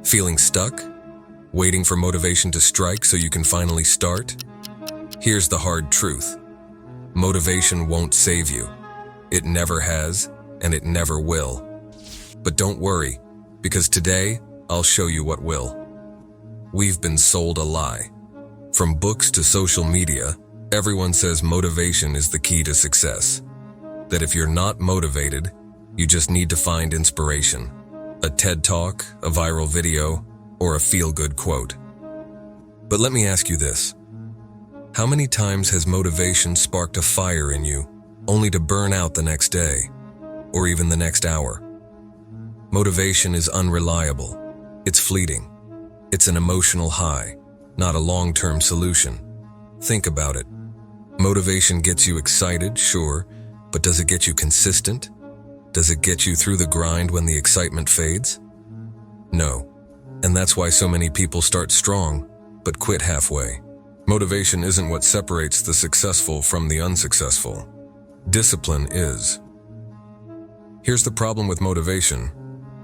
Feeling stuck? Waiting for motivation to strike so you can finally start? Here's the hard truth. Motivation won't save you. It never has, and it never will. But don't worry, because today, I'll show you what will. We've been sold a lie. From books to social media, everyone says motivation is the key to success. That if you're not motivated, you just need to find inspiration. A TED Talk, a viral video, or a feel-good quote. But let me ask you this. How many times has motivation sparked a fire in you, only to burn out the next day, or even the next hour? Motivation is unreliable. It's fleeting. It's an emotional high, not a long-term solution. Think about it. Motivation gets you excited, sure, but does it get you consistent? Does it get you through the grind when the excitement fades? No. And that's why so many people start strong, but quit halfway. Motivation isn't what separates the successful from the unsuccessful. Discipline is. Here's the problem with motivation.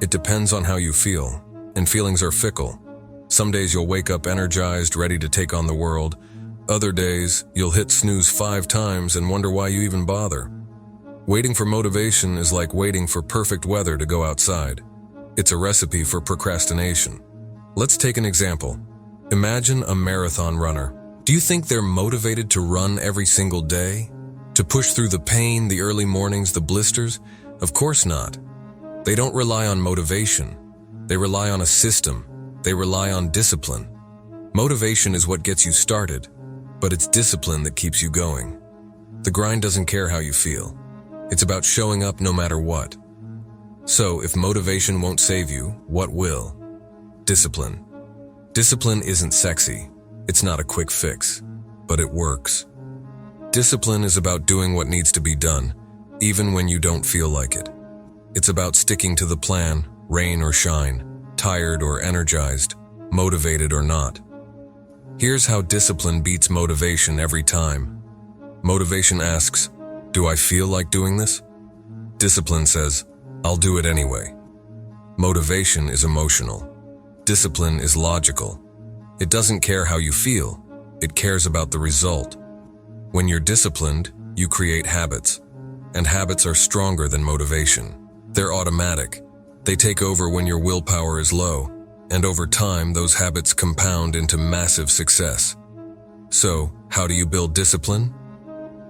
It depends on how you feel, and feelings are fickle. Some days you'll wake up energized, ready to take on the world. Other days, you'll hit snooze 5 times and wonder why you even bother. Waiting for motivation is like waiting for perfect weather to go outside. It's a recipe for procrastination. Let's take an example. Imagine a marathon runner. Do you think they're motivated to run every single day? To push through the pain, the early mornings, the blisters? Of course not. They don't rely on motivation. They rely on a system. They rely on discipline. Motivation is what gets you started, but it's discipline that keeps you going. The grind doesn't care how you feel. It's about showing up no matter what. So, if motivation won't save you, what will? Discipline. Discipline isn't sexy. It's not a quick fix, but it works. Discipline is about doing what needs to be done, even when you don't feel like it. It's about sticking to the plan, rain or shine, tired or energized, motivated or not. Here's how discipline beats motivation every time. Motivation asks, "Do I feel like doing this?" Discipline says, "I'll do it anyway." Motivation is emotional. Discipline is logical. It doesn't care how you feel. It cares about the result. When you're disciplined, you create habits. And habits are stronger than motivation. They're automatic. They take over when your willpower is low. And over time, those habits compound into massive success. So, how do you build discipline?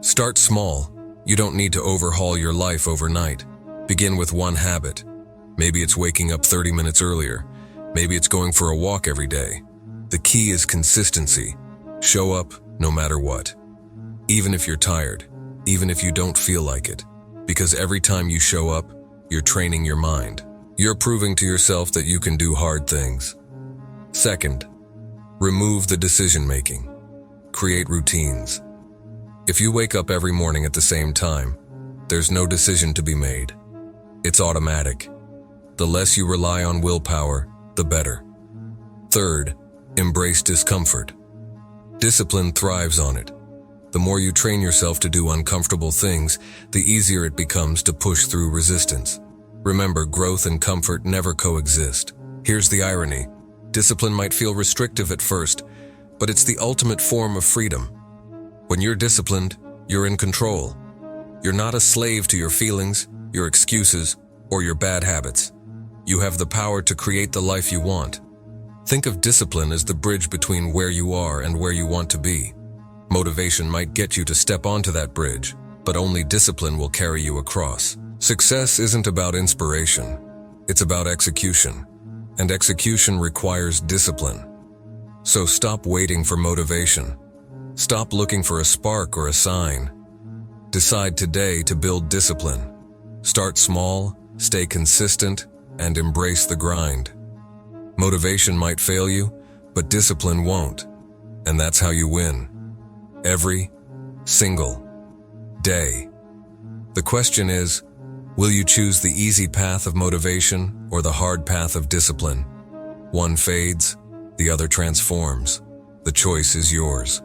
Start small. You don't need to overhaul your life overnight. Begin with one habit. Maybe it's waking up 30 minutes earlier. Maybe it's going for a walk every day. The key is consistency. Show up no matter what. Even if you're tired, even if you don't feel like it. Because every time you show up, you're training your mind. You're proving to yourself that you can do hard things. Second, remove the decision-making. Create routines. If you wake up every morning at the same time, there's no decision to be made. It's automatic. The less you rely on willpower, the better. Third, embrace discomfort. Discipline thrives on it. The more you train yourself to do uncomfortable things, the easier it becomes to push through resistance. Remember, growth and comfort never coexist. Here's the irony. Discipline might feel restrictive at first, but it's the ultimate form of freedom. When you're disciplined, you're in control. You're not a slave to your feelings, your excuses, or your bad habits. You have the power to create the life you want. Think of discipline as the bridge between where you are and where you want to be. Motivation might get you to step onto that bridge, but only discipline will carry you across. Success isn't about inspiration. It's about execution. And execution requires discipline. So stop waiting for motivation. Stop looking for a spark or a sign. Decide today to build discipline. Start small, stay consistent, and embrace the grind. Motivation might fail you, but discipline won't. And that's how you win. Every single day. The question is, will you choose the easy path of motivation or the hard path of discipline? One fades, the other transforms. The choice is yours.